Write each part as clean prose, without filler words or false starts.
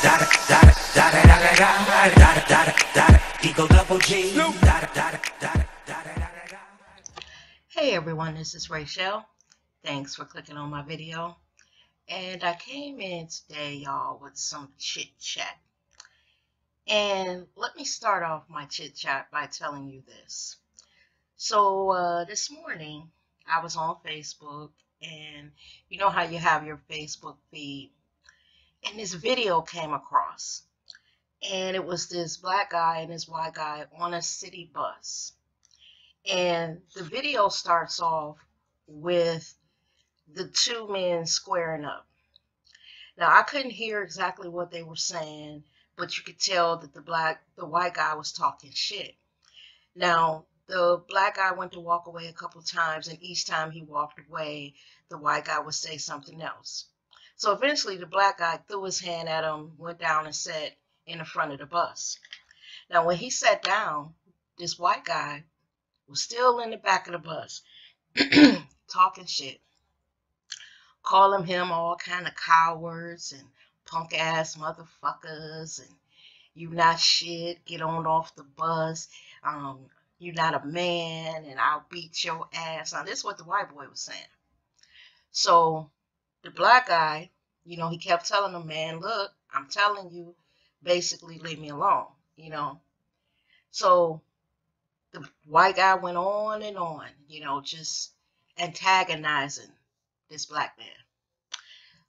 Hey everyone, this is Rachel. Thanks for clicking on my video. And I came in today, y'all, with some chit chat. And let me start off my chit chat by telling you this. So this morning, I was on Facebook, and you know how you have your Facebook feed. And this video came across. And it was this black guy and this white guy on a city bus. And the video starts off with the two men squaring up. Now, I couldn't hear exactly what they were saying, but you could tell that the white guy was talking shit. Now, the black guy went to walk away a couple times, and each time he walked away, the white guy would say something else. So eventually, the black guy threw his hand at him, went down and sat in the front of the bus. Now, when he sat down, this white guy was still in the back of the bus, talking shit, calling him all kind of cowards and punk ass motherfuckers, and you not shit, get on off the bus, you not a man, and I'll beat your ass. Now, this is what the white boy was saying. So the black guy, he kept telling him, man, look, I'm telling you, basically leave me alone, So the white guy went on and on, just antagonizing this black man.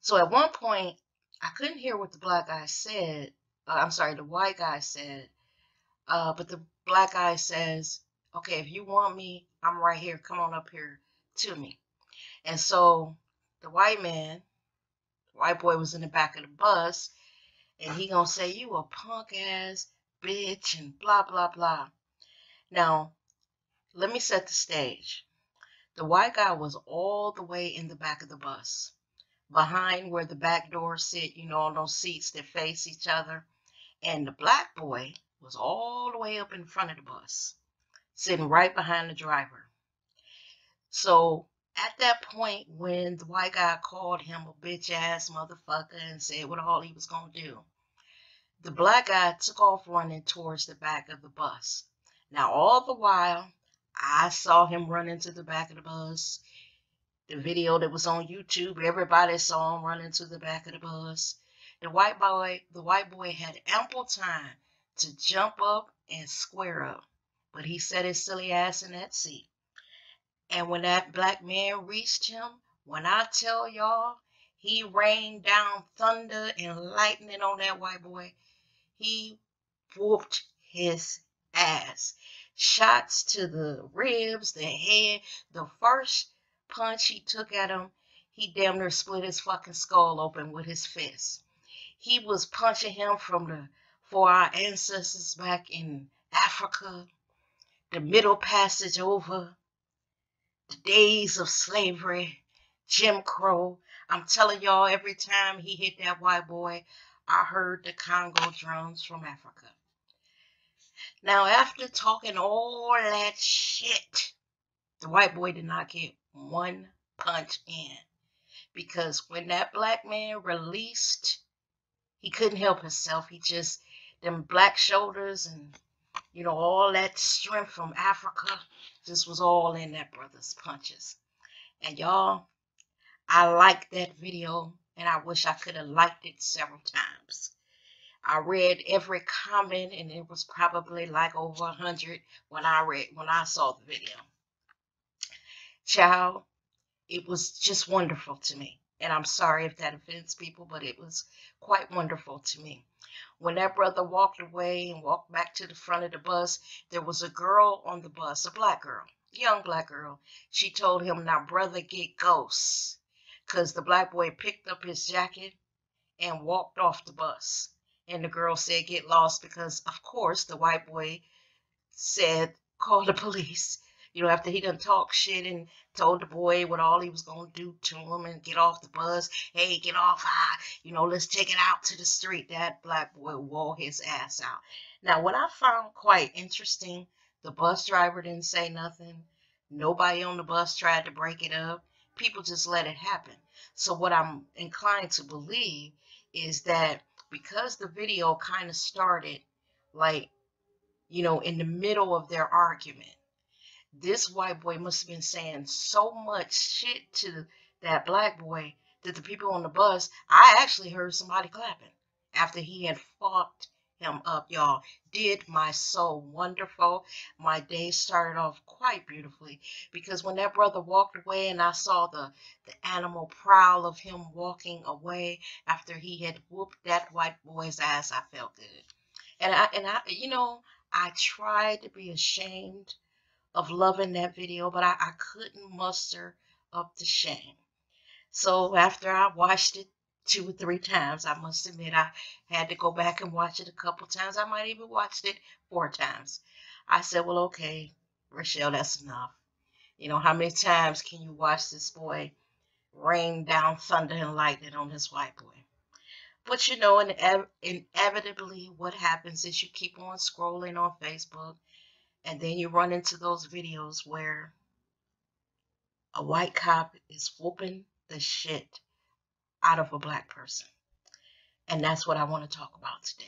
So at one point, I couldn't hear what the black guy said. The white guy said, but the black guy says, okay, if you want me, I'm right here. Come on up here to me. And so the white boy was in the back of the bus, and he gonna say, you a punk ass bitch and blah, blah, blah. Now, let me set the stage. The white guy was all the way in the back of the bus, behind where the back doors sit, on those seats that face each other. And the black boy was all the way up in front of the bus, sitting right behind the driver. So at that point, when the white guy called him a bitch ass motherfucker and said what all he was going to do, the black guy took off running towards the back of the bus. Now, all the while, I saw him run into the back of the bus. The video that was on YouTube, everybody saw him run into the back of the bus. The white boy had ample time to jump up and square up, but he sat his silly ass in that seat. And when that black man reached him, when I tell y'all, he rained down thunder and lightning on that white boy. He whooped his ass. Shots to the ribs, the head. The first punch he took at him, he damn near split his fucking skull open with his fist. He was punching him for our ancestors back in Africa, the Middle Passage over, the days of slavery, Jim Crow. I'm telling y'all, every time he hit that white boy, I heard the Congo drums from Africa. Now, after talking all that shit, the white boy did not get one punch in. Because when that black man released, he couldn't help himself. He just, them black shoulders and, all that strength from Africa just was all in that brother's punches. And y'all, I liked that video, and I wish I could have liked it several times. I read every comment, and it was probably like over 100 when I saw the video. Child, it was just wonderful to me. And I'm sorry if that offends people, but it was quite wonderful to me. When that brother walked away and walked back to the front of the bus, there was a girl on the bus, a black girl, young black girl. She told him, now, brother, get ghosts. Because the black boy picked up his jacket and walked off the bus. And the girl said, get lost, because, of course, the white boy said, call the police. After he done talked shit and told the boy what all he was going to do to him and get off the bus. Hey, get off high. Let's take it out to the street. That black boy wore his ass out. Now, what I found quite interesting, the bus driver didn't say nothing. Nobody on the bus tried to break it up. People just let it happen. So what I'm inclined to believe is that because the video kind of started like, in the middle of their argument. This white boy must have been saying so much shit to that black boy that the people on the bus, I actually heard somebody clapping after he had fought him up, y'all. Did my soul wonderful. My day started off quite beautifully because when that brother walked away and I saw the animal prowl of him walking away after he had whooped that white boy's ass, I felt good. I tried to be ashamed of loving that video, but I couldn't muster up the shame. So after I watched it 2 or 3 times, I must admit I had to go back and watch it a couple times. I might even watched it 4 times. I said, well, okay, Rochelle, that's enough. How many times can you watch this boy rain down thunder and lightning on this white boy? But inevitably what happens is you keep on scrolling on Facebook and then you run into those videos where a white cop is whooping the shit out of a black person. And that's what I want to talk about today.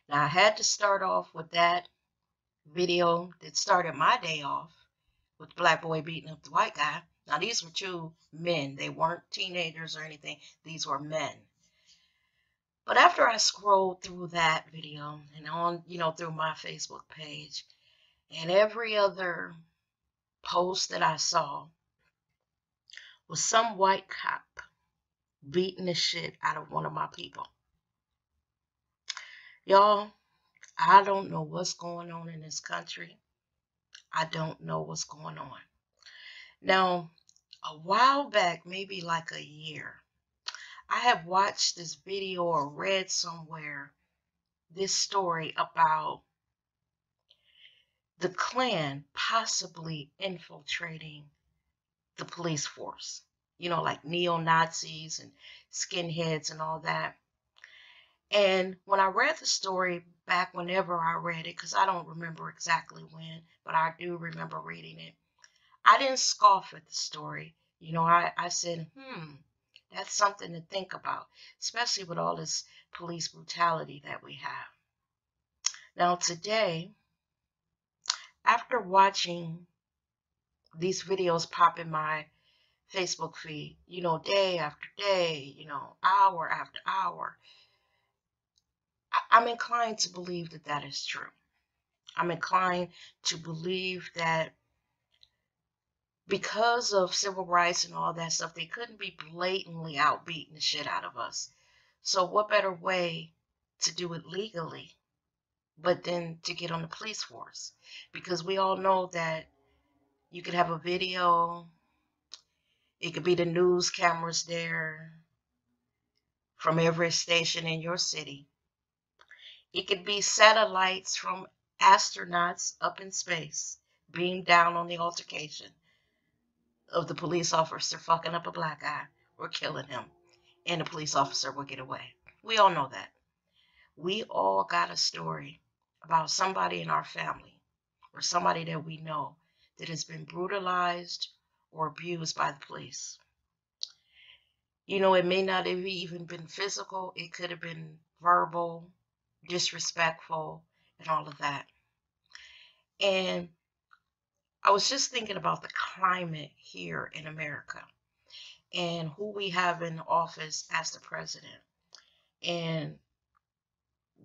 Now, I had to start off with that video that started my day off with the black boy beating up the white guy. Now, these were 2 men. They weren't teenagers or anything. These were men. But after I scrolled through that video and on, through my Facebook page and every other post that I saw was some white cop beating the shit out of one of my people. Y'all, I don't know what's going on in this country. I don't know what's going on. Now, a while back, maybe like a year, I have watched this video or read somewhere this story about the Klan possibly infiltrating the police force. Like neo-Nazis and skinheads and all that. And when I read the story back whenever I read it, because I don't remember exactly when, but I do remember reading it, I didn't scoff at the story. I said, that's something to think about, especially with all this police brutality that we have. Now today, after watching these videos pop in my Facebook feed, day after day, hour after hour, I'm inclined to believe that that is true. I'm inclined to believe that because of civil rights and all that stuff, they couldn't be blatantly out beating the shit out of us. So what better way to do it legally, but then to get on the police force? Because we all know that you could have a video, it could be the news cameras there from every station in your city. It could be satellites from astronauts up in space beamed down on the altercation of the police officer fucking up a black guy or killing him, and the police officer will get away. We all know that. We all got a story about somebody in our family or somebody that we know that has been brutalized or abused by the police. It may not have even been physical. It could have been verbal, disrespectful, and all of that. And I was just thinking about the climate here in America and who we have in office as the president and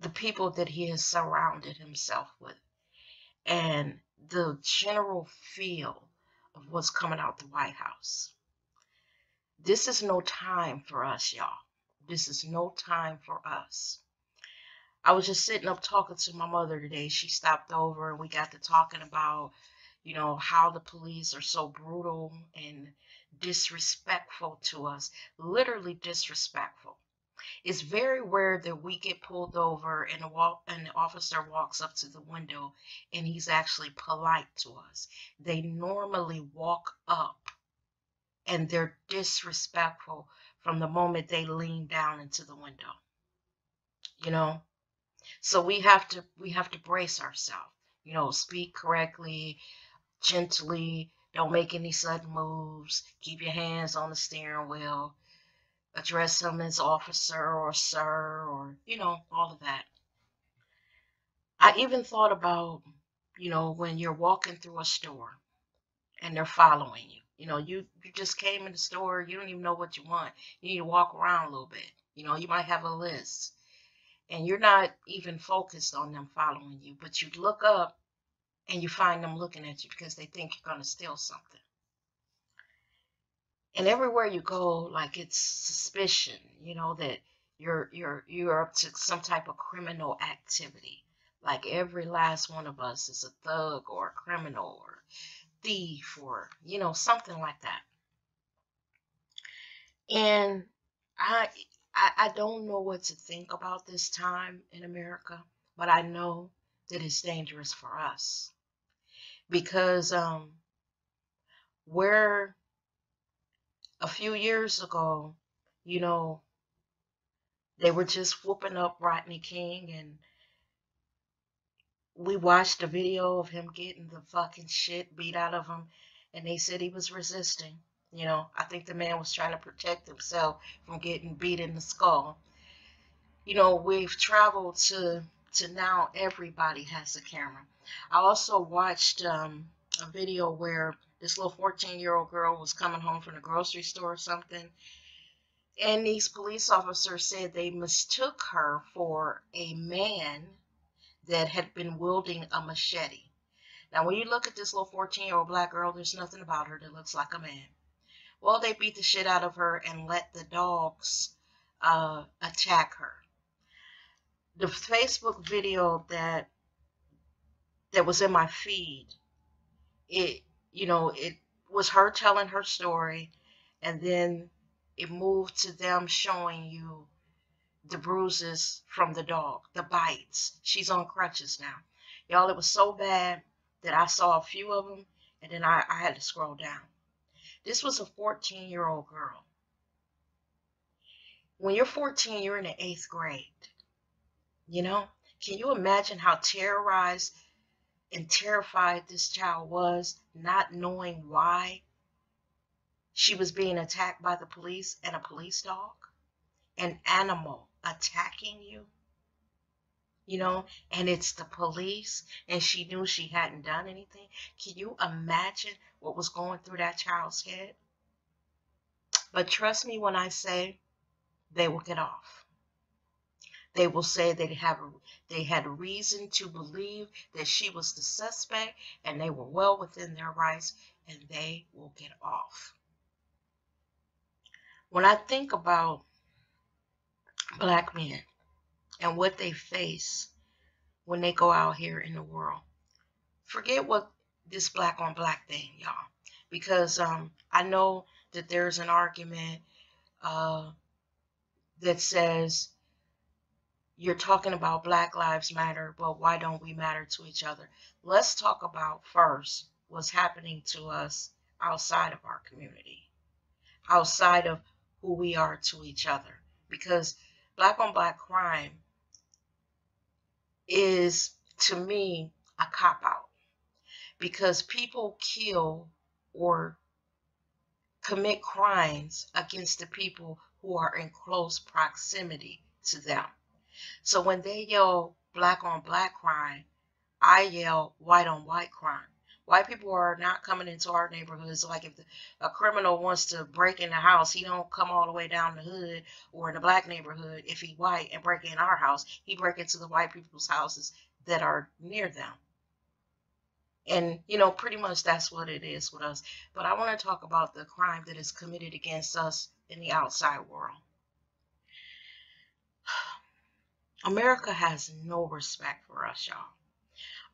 the people that he has surrounded himself with and the general feel of what's coming out the White House. This is no time for us, y'all. This is no time for us. I was just sitting up talking to my mother today. She stopped over and we got to talking about, how the police are so brutal and disrespectful to us. Literally disrespectful. It's very rare that we get pulled over and the officer walks up to the window and he's actually polite to us. They normally walk up and they're disrespectful from the moment they lean down into the window. So we have to brace ourselves. Speak correctly, gently, don't make any sudden moves, keep your hands on the steering wheel. address him as officer or sir or, all of that. I even thought about, when you're walking through a store and they're following you. You just came in the store, you don't even know what you want. You need to walk around a little bit. You might have a list and you're not even focused on them following you, but you look up and you find them looking at you because they think you're going to steal something. And everywhere you go, like it's suspicion, that you're up to some type of criminal activity. Like every last one of us is a thug or a criminal or thief or, something like that. And I, I don't know what to think about this time in America, but I know that it's dangerous for us because where a few years ago, you know, they were just whooping up Rodney King, and we watched a video of him getting the fucking shit beat out of him, and they said he was resisting. I think the man was trying to protect himself from getting beat in the skull. We've traveled to now everybody has a camera. I also watched a video where this little 14-year-old girl was coming home from the grocery store or something, and these police officers said they mistook her for a man that had been wielding a machete. Now, when you look at this little 14-year-old black girl, there's nothing about her that looks like a man. Well, they beat the shit out of her and let the dogs attack her. The Facebook video that was in my feed, it was her telling her story, and then it moved to them showing you the bruises from the dog, the bites. She's on crutches now. Y'all, it was so bad that I saw a few of them, and then I had to scroll down. This was a 14-year-old girl. When you're 14, you're in the 8th grade. Can you imagine how terrorized and terrified this child was, not knowing why she was being attacked by the police and a police dog? An animal attacking you? And it's the police, and she knew she hadn't done anything. Can you imagine what was going through that child's head? But trust me when I say they will get off. They will say they had reason to believe that she was the suspect, and they were well within their rights, and they will get off. When I think about black men and what they face when they go out here in the world, forget what this black on black thing, y'all, because I know that there's an argument that says you're talking about Black Lives Matter, but why don't we matter to each other? Let's talk about first what's happening to us outside of our community, outside of who we are to each other, because black on black crime is, to me, a cop-out, because people kill or commit crimes against the people who are in close proximity to them. So when they yell black on black crime, I yell white on white crime. White people are not coming into our neighborhoods. Like if a criminal wants to break in the house, he don't come all the way down the hood or in the black neighborhood. If he white and break in our house, he break into the white people's houses that are near them. And, pretty much that's what it is with us. But I want to talk about the crime that is committed against us in the outside world. America has no respect for us, y'all.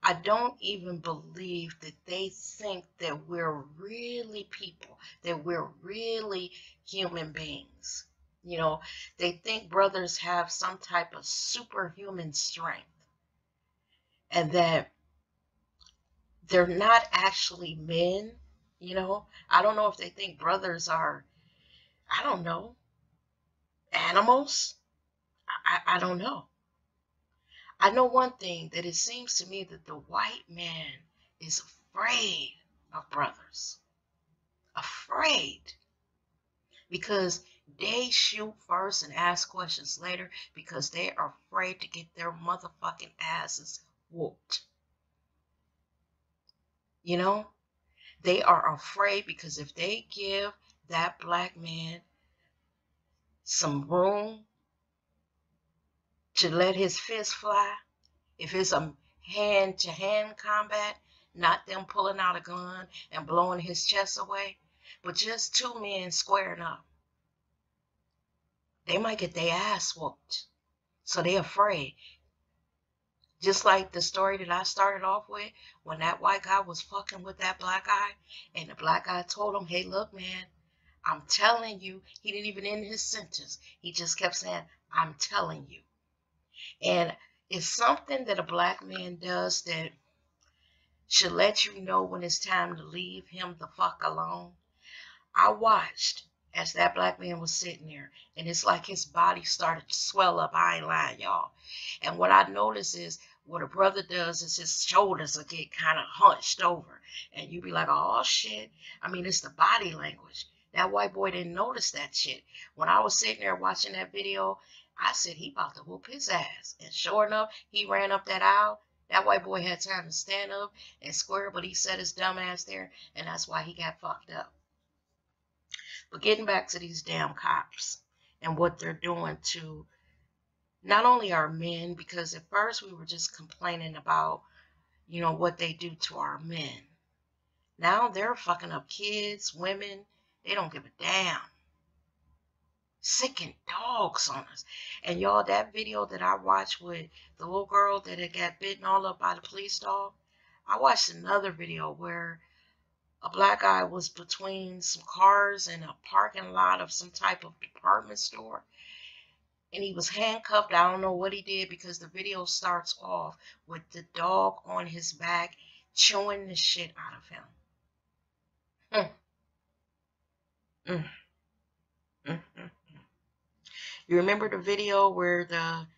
I don't even believe that they think that we're really people, that we're really human beings. They think brothers have some type of superhuman strength and that they're not actually men. I don't know if they think brothers are, I don't know, animals. I don't know. I know one thing, that it seems to me that the white man is afraid of brothers. Afraid. Because They shoot first and ask questions later because they are afraid to get their motherfucking asses whooped. You know, they are afraid because if they give that black man some room to let his fist fly, if it's a hand-to-hand combat, not them pulling out a gun and blowing his chest away, but just two men squaring up, they might get their ass whooped. So they're afraid. Just like the story that I started off with, when that white guy was fucking with that black guy, and the black guy told him, hey, look, man, I'm telling you. He didn't even end his sentence. He just kept saying, I'm telling you. And it's something that a black man does that should let you know when it's time to leave him the fuck alone. I watched as that black man was sitting there, and it's like his body started to swell up. I ain't lying, y'all. And what I noticed is what a brother does is his shoulders will get kind of hunched over, and you be like, oh shit. I mean, it's the body language. That white boy didn't notice that shit. When I was sitting there watching that video, I said he about to whoop his ass. And sure enough, he ran up that aisle. That white boy had time to stand up and square, but he set his dumb ass there, and that's why he got fucked up. But getting back to these damn cops and what they're doing to not only our men, because at first we were just complaining about, you know, what they do to our men. Now they're fucking up kids, women. They don't give a damn. Sicking dogs on us. And y'all, that video that I watched with the little girl that had got bitten all up by the police dog, I watched another video where a black guy was between some cars in a parking lot of some type of department store. And he was handcuffed. I don't know what he did because the video starts off with the dog on his back chewing the shit out of him. Mm, mm, mm. You remember the video where the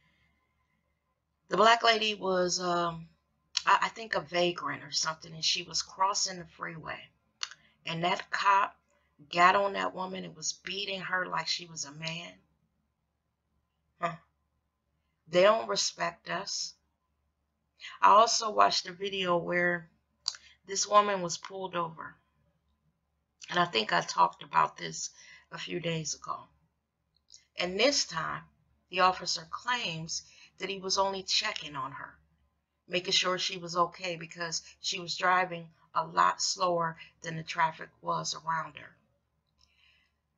black lady was, I think a vagrant or something, and she was crossing the freeway. And that cop got on that woman and was beating her like she was a man. They don't respect us. I also watched a video where this woman was pulled over. And I think I talked about this a few days ago. And this time, the officer claims that he was only checking on her, making sure she was okay because she was driving a lot slower than the traffic was around her.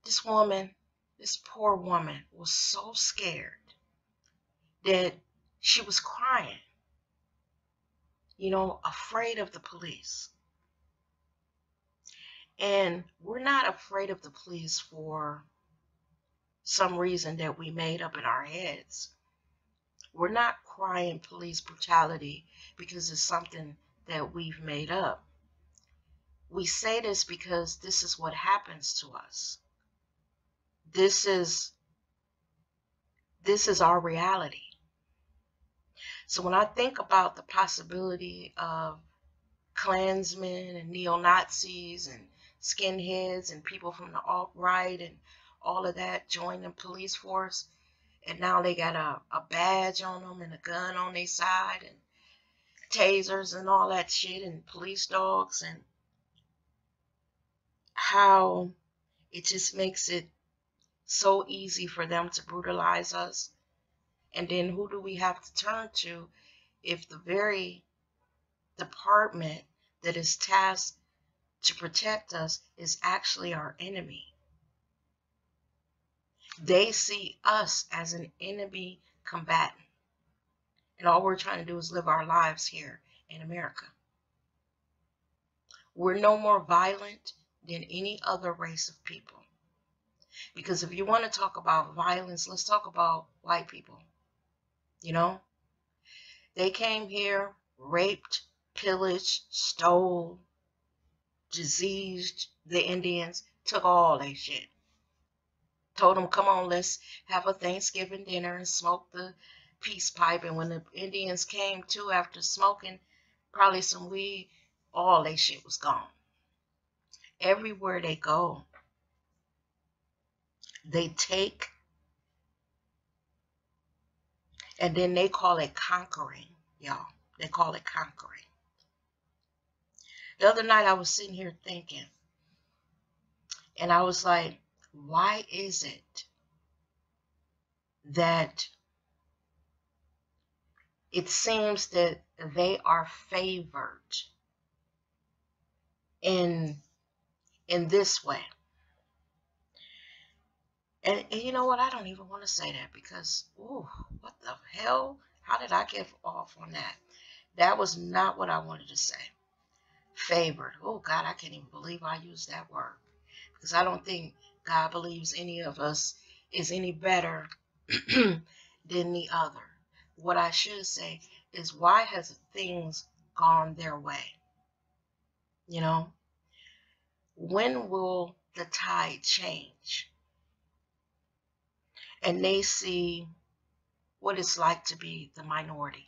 This woman, this poor woman, was so scared that she was crying, you know, afraid of the police. And we're not afraid of the police for some reason that we made up in our heads. We're not crying police brutality because it's something that we've made up. We say this because this is what happens to us. This is our reality. So when I think about the possibility of Klansmen and neo-Nazis and skinheads and people from the alt-right and all of that join the police force, and now they got a badge on them and a gun on their side and tasers and all that shit and police dogs, and how it just makes it so easy for them to brutalize us. And then who do we have to turn to if the very department that is tasked to protect us is actually our enemy? They see us as an enemy combatant. And all we're trying to do is live our lives here in America. We're no more violent than any other race of people. Because if you want to talk about violence, let's talk about white people. You know, they came here, raped, pillaged, stole, diseased the Indians, took all that shit. Told them, come on, let's have a Thanksgiving dinner and smoke the peace pipe. And when the Indians came to after smoking probably some weed, all that shit was gone. Everywhere they go, They take and then they call it conquering, y'all. They call it conquering. The other night I was sitting here thinking, and I was like, why is it that it seems that they are favored in this way? And you know what? I don't even want to say that because, ooh, what the hell? How did I get off on that? That was not what I wanted to say. Favored. Oh, God, I can't even believe I used that word. Because I don't think God believes any of us is any better than the other. What I should say is, why has things gone their way? You know, when will the tide change? And they see what it's like to be the minority.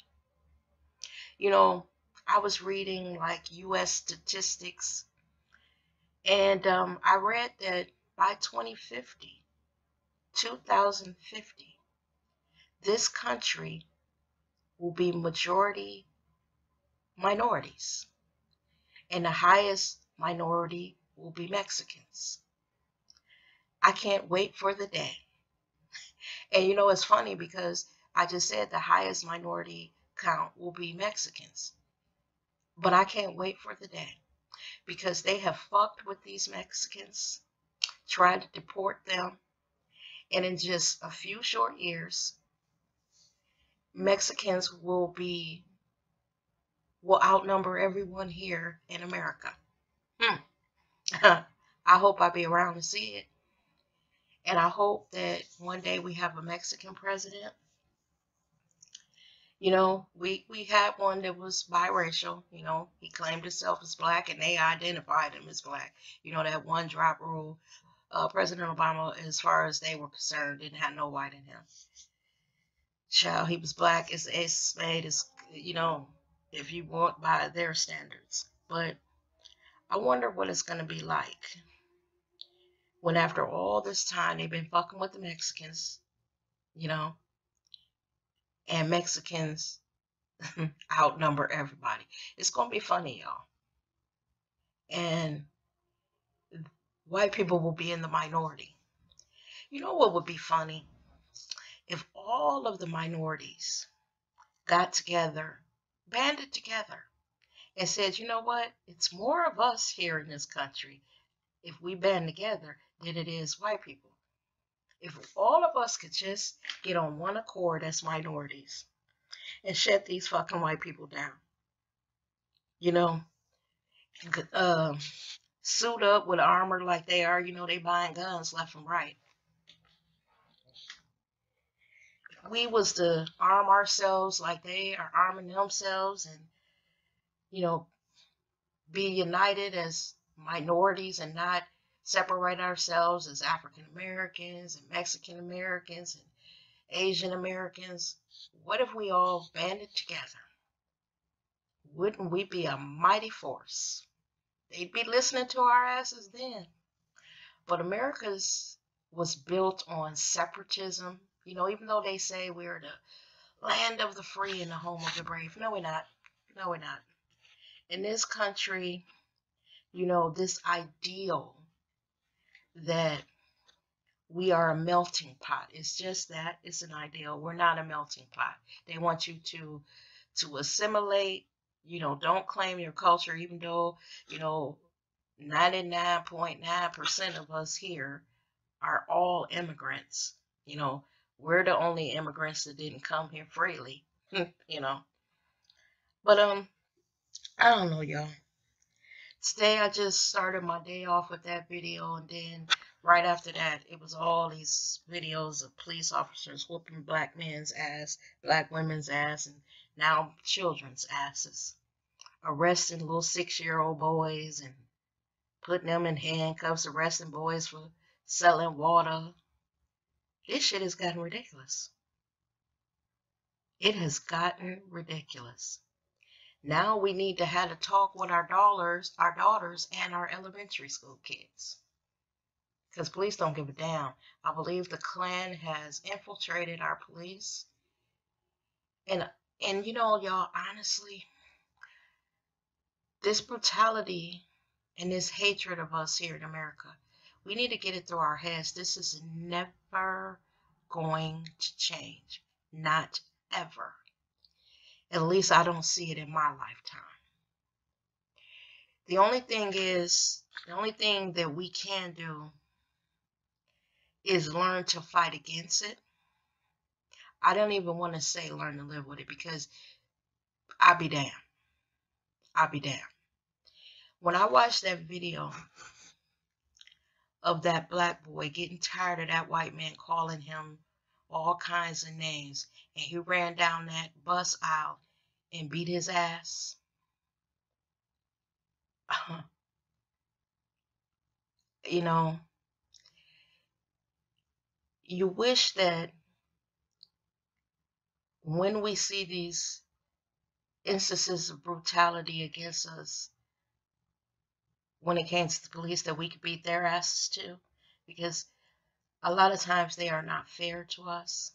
You know, I was reading like U.S. statistics, and I read that by 2050, this country will be majority minorities, and the highest minority will be Mexicans. I can't wait for the day. And you know, it's funny because I just said the highest minority count will be Mexicans. But I can't wait for the day because they have fucked with these Mexicans, tried to deport them, and in just a few short years, Mexicans will outnumber everyone here in America. I hope I'll be around to see it. And I hope that one day we have a Mexican president. You know, we had one that was biracial. You know, he claimed himself as black and they identified him as black. You know, that one drop rule. President Obama, as far as they were concerned, didn't have no white in him. Child, he was black. It's made as, you know, if you want by their standards. But I wonder what it's going to be like when after all this time they've been fucking with the Mexicans, you know, and Mexicans outnumber everybody. It's going to be funny, y'all. And white people will be in the minority. You know what would be funny? If all of the minorities got together, banded together, and said, you know what? It's more of us here in this country if we band together than it is white people. If all of us could just get on one accord as minorities and shut these fucking white people down, you know, suit up with armor like they are, you know, they buying guns left and right. We was to arm ourselves like they are arming themselves and, you know, be united as minorities and not separate ourselves as African Americans and Mexican Americans and Asian Americans. What if we all banded together? Wouldn't we be a mighty force? They'd be listening to our asses then. But America's was built on separatism. You know, even though they say we're the land of the free and the home of the brave. No, we're not. No, we're not. In this country, you know, this ideal that we are a melting pot. It's just that it's an ideal. We're not a melting pot. They want you to assimilate, you know, don't claim your culture, even though, you know, 99.9% of us here are all immigrants. You know, we're the only immigrants that didn't come here freely, you know. But I don't know, y'all. Today I just started my day off with that video, and then right after that it was all these videos of police officers whooping black men's ass, black women's ass, and now children's asses, arresting little 6-year-old boys and putting them in handcuffs, arresting boys for selling water. This shit has gotten ridiculous. It has gotten ridiculous. Now we need to have a talk with our daughters and our elementary school kids. because police don't give a damn. I believe the Klan has infiltrated our police. And you know, y'all, honestly, this brutality and this hatred of us here in America, we need to get it through our heads. This is never going to change. Not ever. At least I don't see it in my lifetime. The only thing that we can do is learn to fight against it. I don't even want to say learn to live with it, because I'll be damned. I'll be damned. When I watched that video of that black boy getting tired of that white man calling him all kinds of names, and he ran down that bus aisle and beat his ass, you know, you wish that when we see these instances of brutality against us, when it came to the police, that we could beat their asses too, because a lot of times they are not fair to us.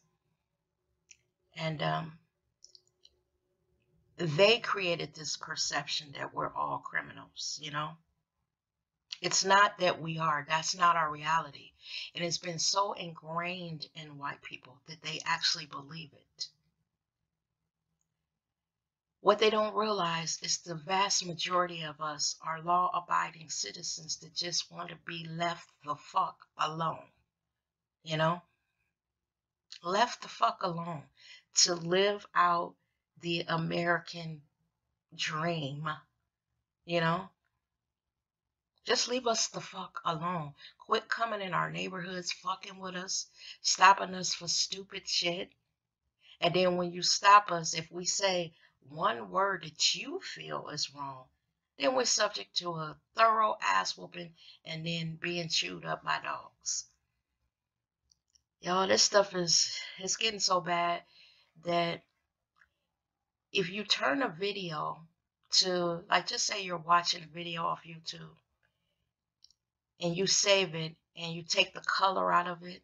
And they created this perception that we're all criminals, you know. It's not that we are. That's not our reality. And it's been so ingrained in white people that they actually believe it. What they don't realize is the vast majority of us are law-abiding citizens that just want to be left the fuck alone, you know? Left the fuck alone to live out the American dream, you know? Just leave us the fuck alone. Quit coming in our neighborhoods, fucking with us, stopping us for stupid shit. And then when you stop us, if we say one word that you feel is wrong, then we're subject to a thorough ass whooping and then being chewed up by dogs. Y'all, this stuff it's getting so bad that if you turn a video to, like, just say you're watching a video off YouTube and you save it and you take the color out of it,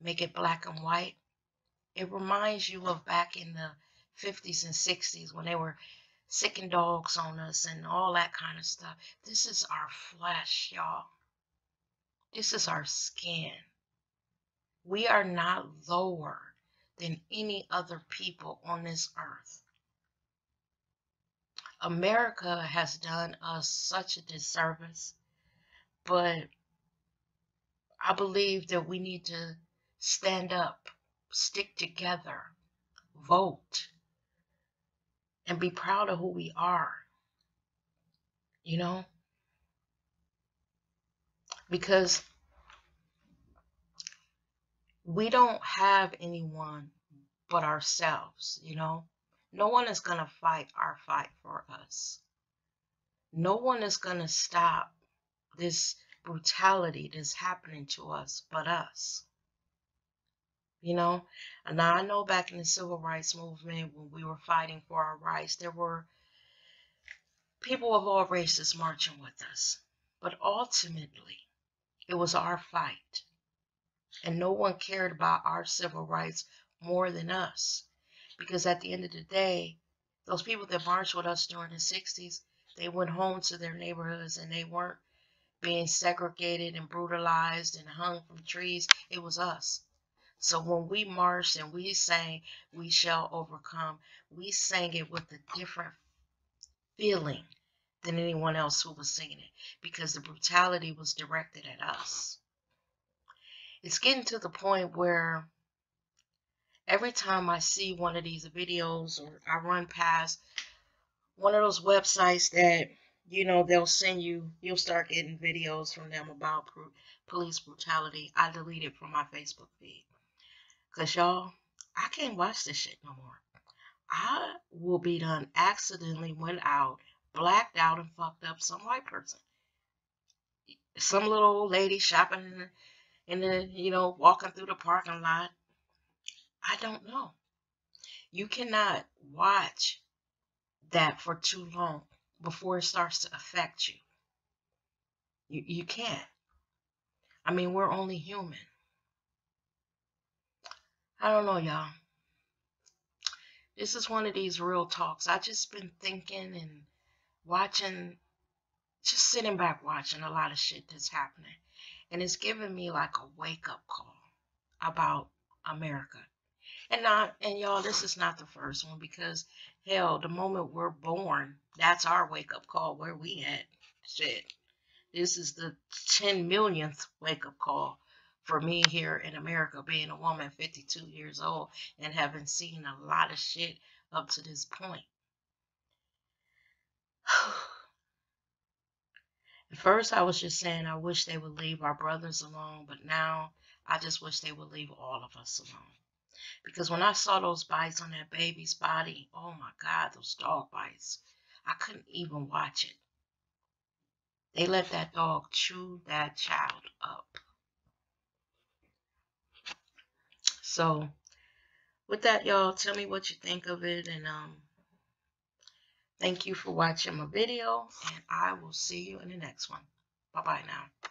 make it black and white, it reminds you of back in the 50s and 60s when they were sicking dogs on us and all that kind of stuff. This is our flesh, y'all. This is our skin. We are not lower than any other people on this earth. America has done us such a disservice, but I believe that we need to stand up, stick together, vote, and be proud of who we are, you know? Because we don't have anyone but ourselves, you know? No one is going to fight our fight for us. No one is going to stop this brutality that's happening to us but us. You know? And now I know back in the civil rights movement when we were fighting for our rights, there were people of all races marching with us. But ultimately, it was our fight. And no one cared about our civil rights more than us. Because at the end of the day, those people that marched with us during the 60s, they went home to their neighborhoods and they weren't being segregated and brutalized and hung from trees. It was us. So when we marched and we sang, "We Shall Overcome," we sang it with a different feeling than anyone else who was singing it, because the brutality was directed at us. It's getting to the point where every time I see one of these videos or I run past one of those websites that, you know, they'll send you, you'll start getting videos from them about police brutality, I delete it from my Facebook feed. Because, y'all, I can't watch this shit no more. I will be done accidentally went out, blacked out, and fucked up some white person. Some little old lady shopping in the, you know, walking through the parking lot. I don't know. You cannot watch that for too long before it starts to affect you. You can't. I mean, we're only human. I don't know, y'all. This is one of these real talks. I just been thinking and watching, just sitting back watching a lot of shit that's happening. And it's giving me like a wake-up call about America. And y'all, this is not the first one, because hell, the moment we're born, that's our wake-up call. Where we at? Shit. This is the 10 millionth wake-up call for me here in America, being a woman, 52 years old, and having seen a lot of shit up to this point. At first, I was just saying I wish they would leave our brothers alone, but now I just wish they would leave all of us alone. Because when I saw those bites on that baby's body, oh my God, those dog bites, I couldn't even watch it. They let that dog chew that child up. So, with that, y'all, tell me what you think of it, and thank you for watching my video, and I will see you in the next one. Bye-bye now.